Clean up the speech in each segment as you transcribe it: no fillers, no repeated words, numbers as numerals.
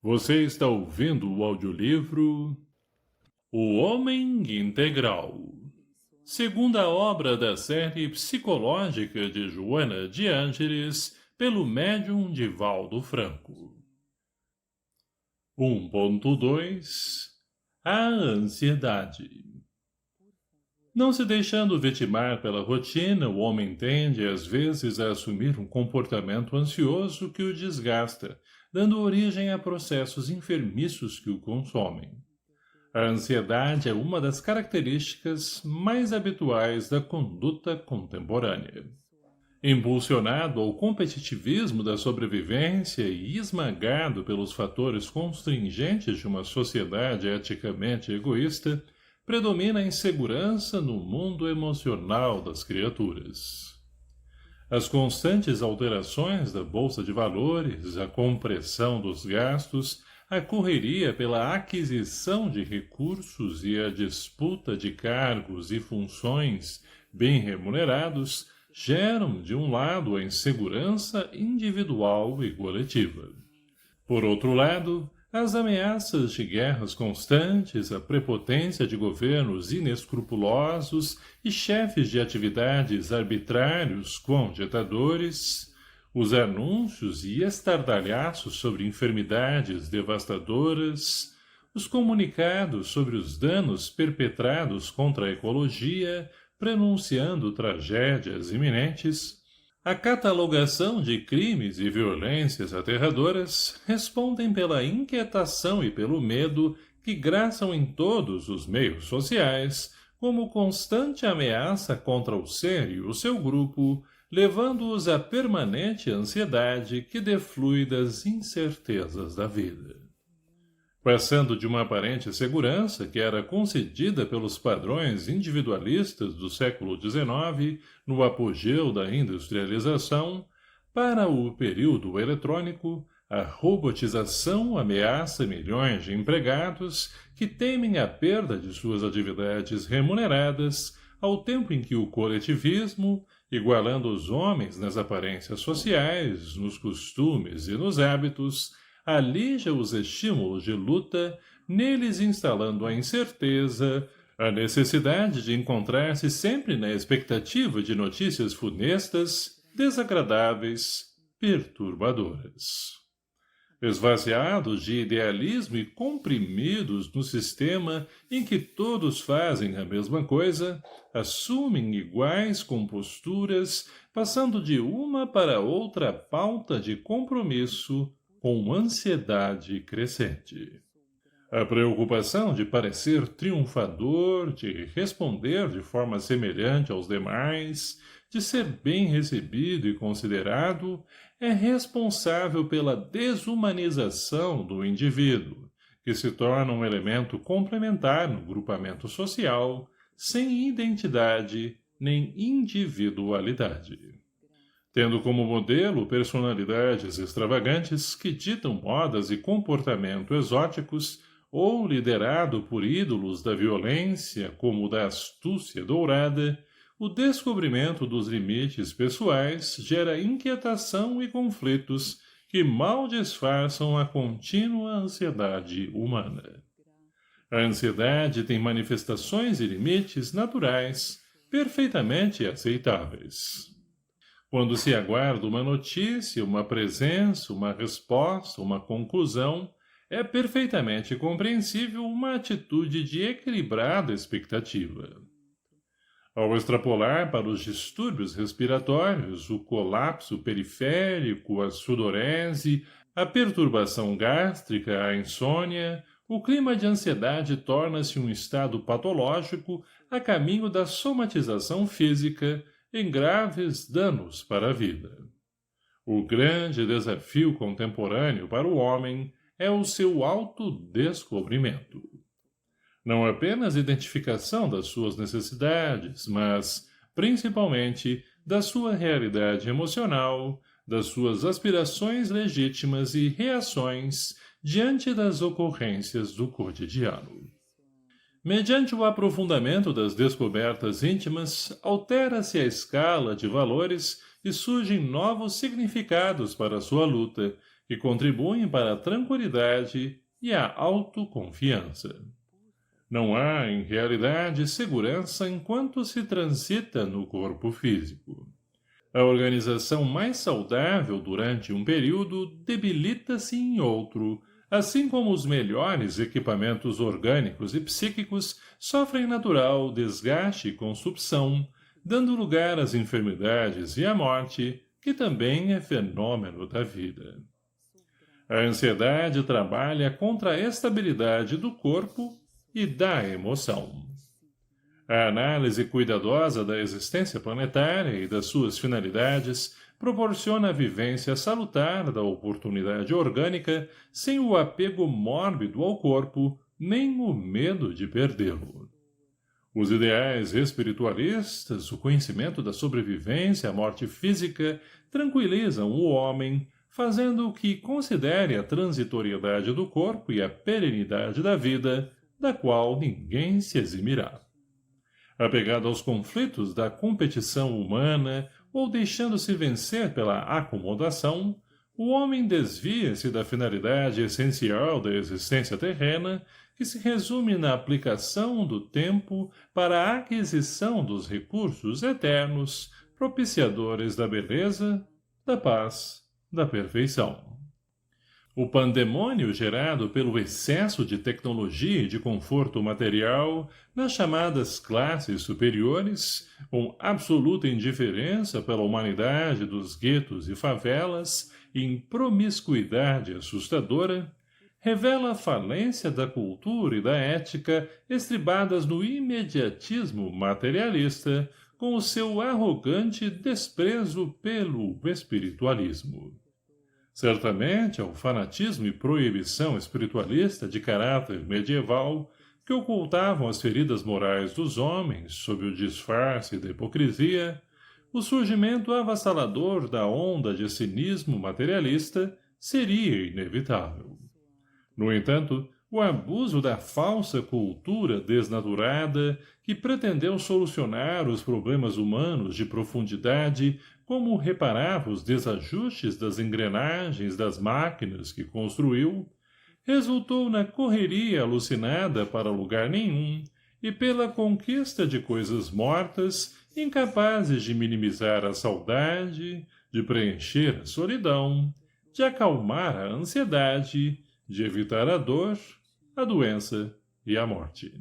Você está ouvindo o audiolivro O Homem Integral, segunda obra da série psicológica de Joana de Ângeles, pelo médium Divaldo Franco. 1.2 A ansiedade. Não se deixando vitimar pela rotina, o homem tende, às vezes, a assumir um comportamento ansioso que o desgasta, dando origem a processos enfermiços que o consomem. A ansiedade é uma das características mais habituais da conduta contemporânea. Impulsionado ao competitivismo da sobrevivência e esmagado pelos fatores constringentes de uma sociedade eticamente egoísta, predomina a insegurança no mundo emocional das criaturas. As constantes alterações da bolsa de valores, a compressão dos gastos, a correria pela aquisição de recursos e a disputa de cargos e funções bem remunerados geram, de um lado, a insegurança individual e coletiva. Por outro lado, as ameaças de guerras constantes, a prepotência de governos inescrupulosos e chefes de atividades arbitrários com ditadores, os anúncios e estardalhaços sobre enfermidades devastadoras, os comunicados sobre os danos perpetrados contra a ecologia, prenunciando tragédias iminentes, a catalogação de crimes e violências aterradoras respondem pela inquietação e pelo medo que graçam em todos os meios sociais como constante ameaça contra o ser e o seu grupo, levando-os à permanente ansiedade que deflui das incertezas da vida. Passando de uma aparente segurança que era concedida pelos padrões individualistas do século XIX, no apogeu da industrialização, para o período eletrônico, a robotização ameaça milhões de empregados que temem a perda de suas atividades remuneradas, ao tempo em que o coletivismo, igualando os homens nas aparências sociais, nos costumes e nos hábitos, alija os estímulos de luta, neles instalando a incerteza, a necessidade de encontrar-se sempre na expectativa de notícias funestas, desagradáveis, perturbadoras. Esvaziados de idealismo e comprimidos no sistema em que todos fazem a mesma coisa, assumem iguais composturas, passando de uma para outra pauta de compromisso, com ansiedade crescente. A preocupação de parecer triunfador, de responder de forma semelhante aos demais, de ser bem recebido e considerado, é responsável pela desumanização do indivíduo, que se torna um elemento complementar no grupamento social, sem identidade nem individualidade. Tendo como modelo personalidades extravagantes que ditam modas e comportamento exóticos, ou liderado por ídolos da violência como o da astúcia dourada, o descobrimento dos limites pessoais gera inquietação e conflitos que mal disfarçam a contínua ansiedade humana. A ansiedade tem manifestações e limites naturais, perfeitamente aceitáveis. Quando se aguarda uma notícia, uma presença, uma resposta, uma conclusão, é perfeitamente compreensível uma atitude de equilibrada expectativa. Ao extrapolar para os distúrbios respiratórios, o colapso periférico, a sudorese, a perturbação gástrica, a insônia, o clima de ansiedade torna-se um estado patológico a caminho da somatização física, em graves danos para a vida. O grande desafio contemporâneo para o homem é o seu autodescobrimento. Não apenas identificação das suas necessidades, mas, principalmente, da sua realidade emocional, das suas aspirações legítimas e reações diante das ocorrências do cotidiano. Mediante o aprofundamento das descobertas íntimas, altera-se a escala de valores e surgem novos significados para sua luta, que contribuem para a tranquilidade e a autoconfiança. Não há, em realidade, segurança enquanto se transita no corpo físico. A organização mais saudável durante um período debilita-se em outro, assim como os melhores equipamentos orgânicos e psíquicos sofrem natural desgaste e consumpção, dando lugar às enfermidades e à morte, que também é fenômeno da vida. A ansiedade trabalha contra a estabilidade do corpo e da emoção. A análise cuidadosa da existência planetária e das suas finalidades proporciona a vivência salutar da oportunidade orgânica sem o apego mórbido ao corpo, nem o medo de perdê-lo. Os ideais espiritualistas, o conhecimento da sobrevivência à morte física, tranquilizam o homem, fazendo o que considere a transitoriedade do corpo e a perenidade da vida, da qual ninguém se eximirá. Apegado aos conflitos da competição humana ou deixando-se vencer pela acomodação, o homem desvia-se da finalidade essencial da existência terrena, que se resume na aplicação do tempo para a aquisição dos recursos eternos, propiciadores da beleza, da paz, da perfeição. O pandemônio gerado pelo excesso de tecnologia e de conforto material nas chamadas classes superiores, com absoluta indiferença pela humanidade dos guetos e favelas, em promiscuidade assustadora, revela a falência da cultura e da ética estribadas no imediatismo materialista, com o seu arrogante desprezo pelo espiritualismo. Certamente, ao fanatismo e proibição espiritualista de caráter medieval, que ocultavam as feridas morais dos homens sob o disfarce da hipocrisia, o surgimento avassalador da onda de cinismo materialista seria inevitável. No entanto, o abuso da falsa cultura desnaturada que pretendeu solucionar os problemas humanos de profundidade como reparava os desajustes das engrenagens das máquinas que construiu, resultou na correria alucinada para lugar nenhum e pela conquista de coisas mortas incapazes de minimizar a saudade, de preencher a solidão, de acalmar a ansiedade, de evitar a dor, a doença e a morte.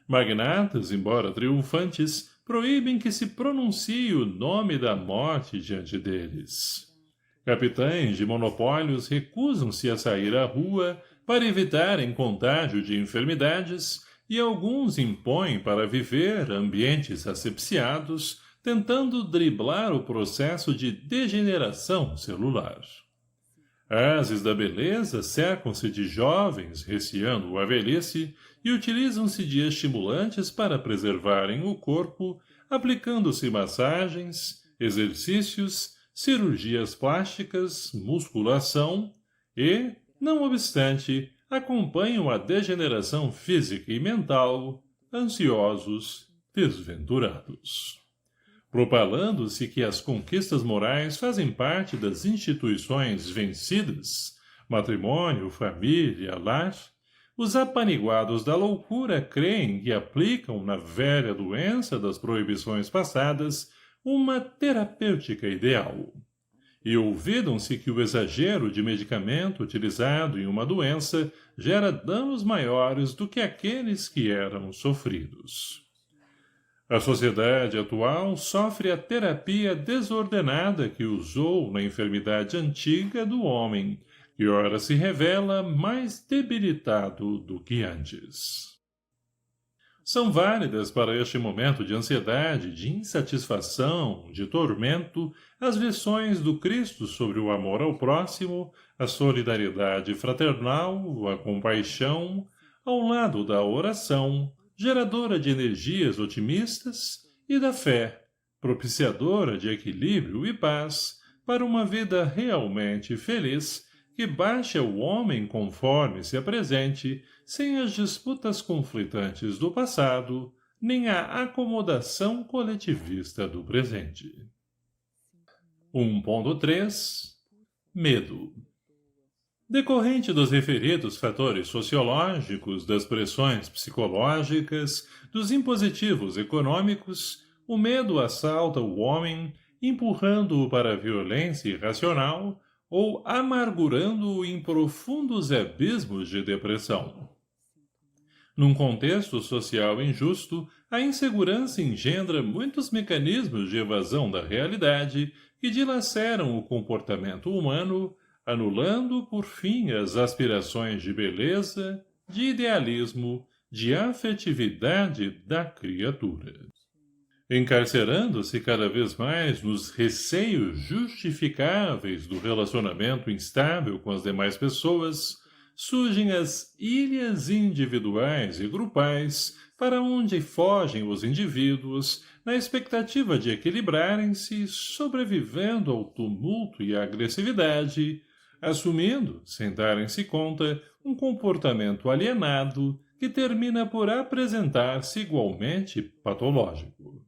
Magnatas, embora triunfantes, proíbem que se pronuncie o nome da morte diante deles. Capitães de monopólios recusam-se a sair à rua para evitarem contágio de enfermidades e alguns impõem para viver ambientes asepsiados, tentando driblar o processo de degeneração celular. Ases da beleza cercam-se de jovens receando a velhice e utilizam-se de estimulantes para preservarem o corpo, aplicando-se massagens, exercícios, cirurgias plásticas, musculação e, não obstante, acompanham a degeneração física e mental, ansiosos, desventurados. Propalando-se que as conquistas morais fazem parte das instituições vencidas, matrimônio, família, lar, os apaniguados da loucura creem que aplicam na velha doença das proibições passadas uma terapêutica ideal. E olvidam-se que o exagero de medicamento utilizado em uma doença gera danos maiores do que aqueles que eram sofridos. A sociedade atual sofre a terapia desordenada que usou na enfermidade antiga do homem, que ora se revela mais debilitado do que antes. São válidas para este momento de ansiedade, de insatisfação, de tormento, as lições do Cristo sobre o amor ao próximo, a solidariedade fraternal, a compaixão, ao lado da oração, geradora de energias otimistas, e da fé, propiciadora de equilíbrio e paz, para uma vida realmente feliz, que baixe ao homem conforme se apresente, sem as disputas conflitantes do passado, nem a acomodação coletivista do presente. 1.3 Medo. Decorrente dos referidos fatores sociológicos, das pressões psicológicas, dos impositivos econômicos, o medo assalta o homem, empurrando-o para a violência irracional ou amargurando-o em profundos abismos de depressão. Num contexto social injusto, a insegurança engendra muitos mecanismos de evasão da realidade que dilaceram o comportamento humano, anulando, por fim, as aspirações de beleza, de idealismo, de afetividade da criatura. Encarcerando-se cada vez mais nos receios justificáveis do relacionamento instável com as demais pessoas, surgem as ilhas individuais e grupais para onde fogem os indivíduos na expectativa de equilibrarem-se, sobrevivendo ao tumulto e à agressividade, assumindo, sem darem-se conta, um comportamento alienado que termina por apresentar-se igualmente patológico.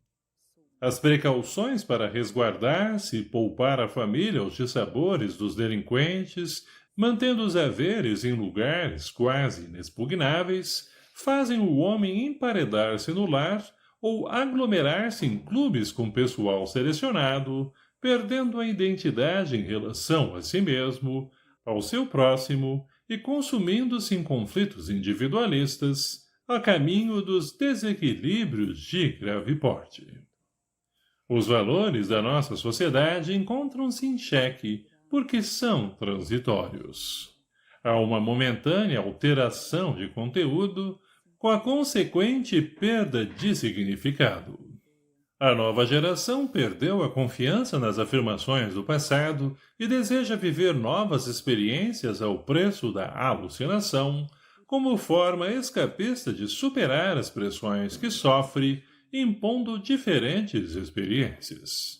As precauções para resguardar-se e poupar a família aos dissabores dos delinquentes, mantendo os haveres em lugares quase inexpugnáveis, fazem o homem emparedar-se no lar ou aglomerar-se em clubes com pessoal selecionado, perdendo a identidade em relação a si mesmo, ao seu próximo e consumindo-se em conflitos individualistas, a caminho dos desequilíbrios de grave porte. Os valores da nossa sociedade encontram-se em xeque, porque são transitórios. Há uma momentânea alteração de conteúdo, com a consequente perda de significado. A nova geração perdeu a confiança nas afirmações do passado e deseja viver novas experiências ao preço da alucinação, como forma escapista de superar as pressões que sofre, impondo diferentes experiências.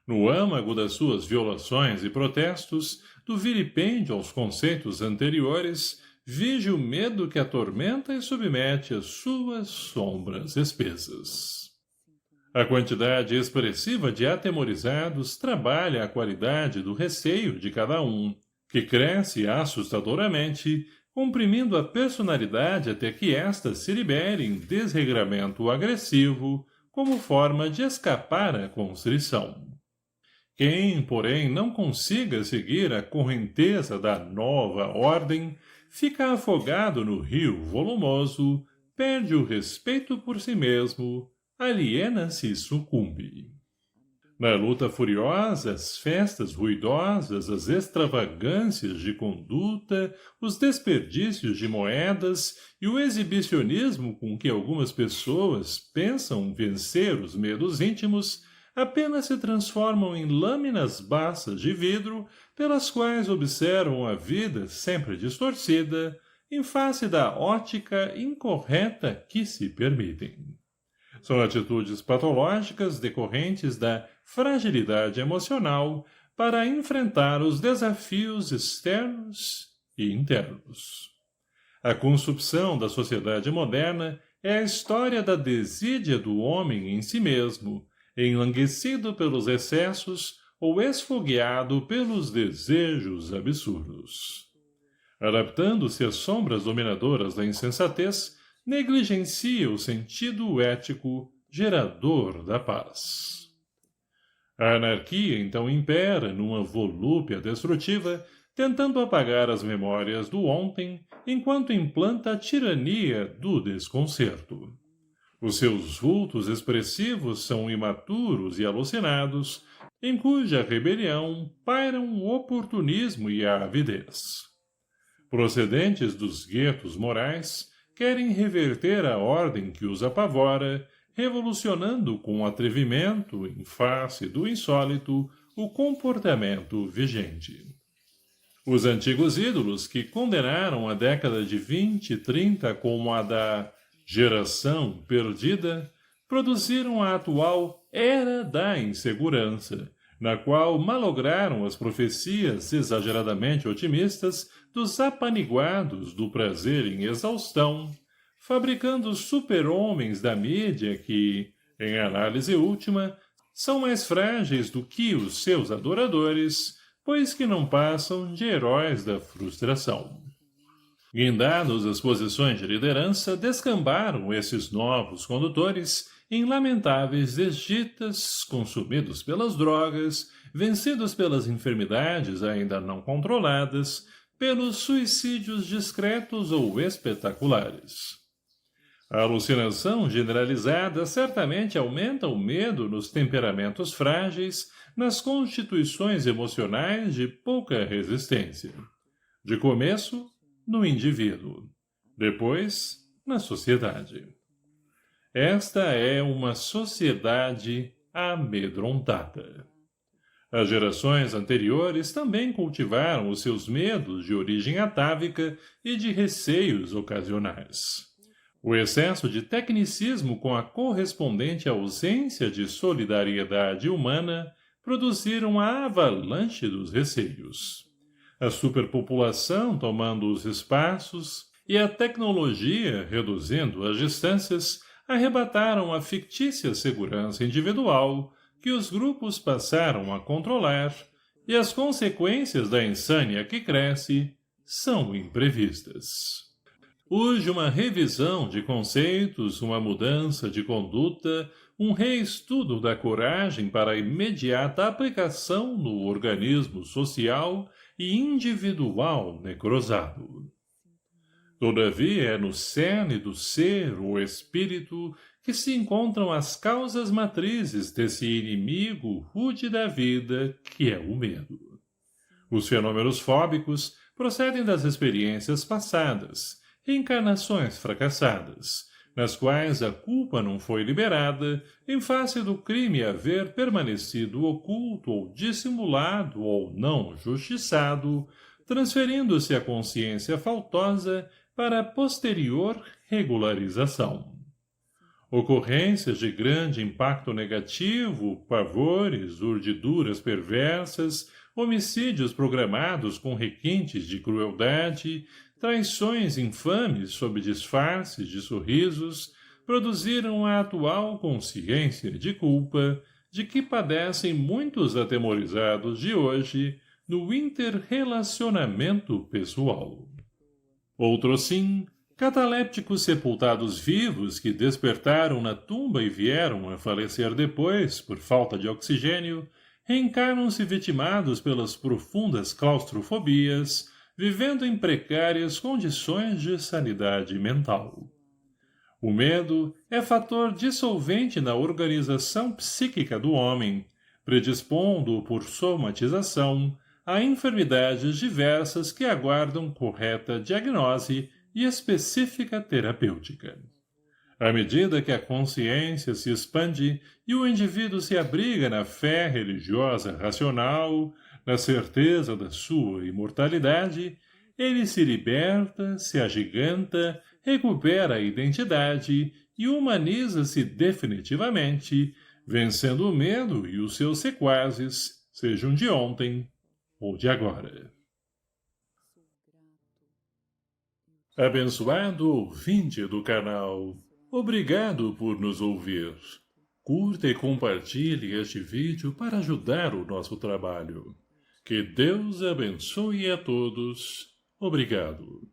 No âmago das suas violações e protestos, do vilipêndio aos conceitos anteriores, vige o medo que atormenta e submete as suas sombras espessas. A quantidade expressiva de atemorizados trabalha a qualidade do receio de cada um, que cresce assustadoramente, comprimindo a personalidade até que ésta se libere em desregramento agressivo, como forma de escapar à constrição. Quem, porém, não consiga seguir a correnteza da nova ordem, fica afogado no rio volumoso, perde o respeito por si mesmo, aliena-se e sucumbe. Na luta furiosa, as festas ruidosas, as extravagâncias de conduta, os desperdícios de moedas e o exibicionismo com que algumas pessoas pensam vencer os medos íntimos apenas se transformam em lâminas baças de vidro pelas quais observam a vida sempre distorcida em face da ótica incorreta que se permitem. São atitudes patológicas decorrentes da fragilidade emocional para enfrentar os desafios externos e internos. A consupção da sociedade moderna é a história da desídia do homem em si mesmo, enlanguecido pelos excessos ou esfogueado pelos desejos absurdos. Adaptando-se às sombras dominadoras da insensatez, negligencia o sentido ético gerador da paz. A anarquia, então, impera numa volúpia destrutiva, tentando apagar as memórias do ontem, enquanto implanta a tirania do desconcerto. Os seus vultos expressivos são imaturos e alucinados, em cuja rebelião pairam o oportunismo e a avidez. Procedentes dos guetos morais, querem reverter a ordem que os apavora, revolucionando com atrevimento, em face do insólito, o comportamento vigente. Os antigos ídolos que condenaram a década de 20 e 30 como a da geração perdida, produziram a atual era da insegurança, na qual malograram as profecias exageradamente otimistas dos apaniguados do prazer em exaustão, fabricando super-homens da mídia que, em análise última, são mais frágeis do que os seus adoradores, pois que não passam de heróis da frustração. Guindados às posições de liderança, descambaram esses novos condutores em lamentáveis desditas, consumidos pelas drogas, vencidos pelas enfermidades ainda não controladas, pelos suicídios discretos ou espetaculares. A alucinação generalizada certamente aumenta o medo nos temperamentos frágeis, nas constituições emocionais de pouca resistência. De começo, no indivíduo. Depois, na sociedade. Esta é uma sociedade amedrontada. As gerações anteriores também cultivaram os seus medos de origem atávica e de receios ocasionais. O excesso de tecnicismo com a correspondente ausência de solidariedade humana produziram a avalanche dos receios. A superpopulação tomando os espaços e a tecnologia reduzindo as distâncias arrebataram a fictícia segurança individual que os grupos passaram a controlar, e as consequências da insânia que cresce são imprevistas. Urge uma revisão de conceitos, uma mudança de conduta, um reestudo da coragem para a imediata aplicação no organismo social e individual necrosado. Todavia é no cerne do ser, o espírito, que se encontram as causas matrizes desse inimigo rude da vida que é o medo. Os fenômenos fóbicos procedem das experiências passadas, reencarnações fracassadas, nas quais a culpa não foi liberada em face do crime haver permanecido oculto ou dissimulado ou não justiçado, transferindo-se a consciência faltosa para a posterior regularização. Ocorrências de grande impacto negativo, pavores, urdiduras perversas, homicídios programados com requintes de crueldade, traições infames sob disfarces de sorrisos, produziram a atual consciência de culpa de que padecem muitos atemorizados de hoje no interrelacionamento pessoal. Outros sim, catalépticos sepultados vivos que despertaram na tumba e vieram a falecer depois, por falta de oxigênio, reencarnam-se vitimados pelas profundas claustrofobias, vivendo em precárias condições de sanidade mental. O medo é fator dissolvente na organização psíquica do homem, predispondo-o por somatização a enfermidades diversas que aguardam correta diagnose e específica terapêutica. À medida que a consciência se expande e o indivíduo se abriga na fé religiosa racional, na certeza da sua imortalidade, ele se liberta, se agiganta, recupera a identidade e humaniza-se definitivamente, vencendo o medo e os seus sequazes, sejam de ontem ou de agora. Abençoado ouvinte do canal, obrigado por nos ouvir. Curta e compartilhe este vídeo para ajudar o nosso trabalho. Que Deus abençoe a todos. Obrigado.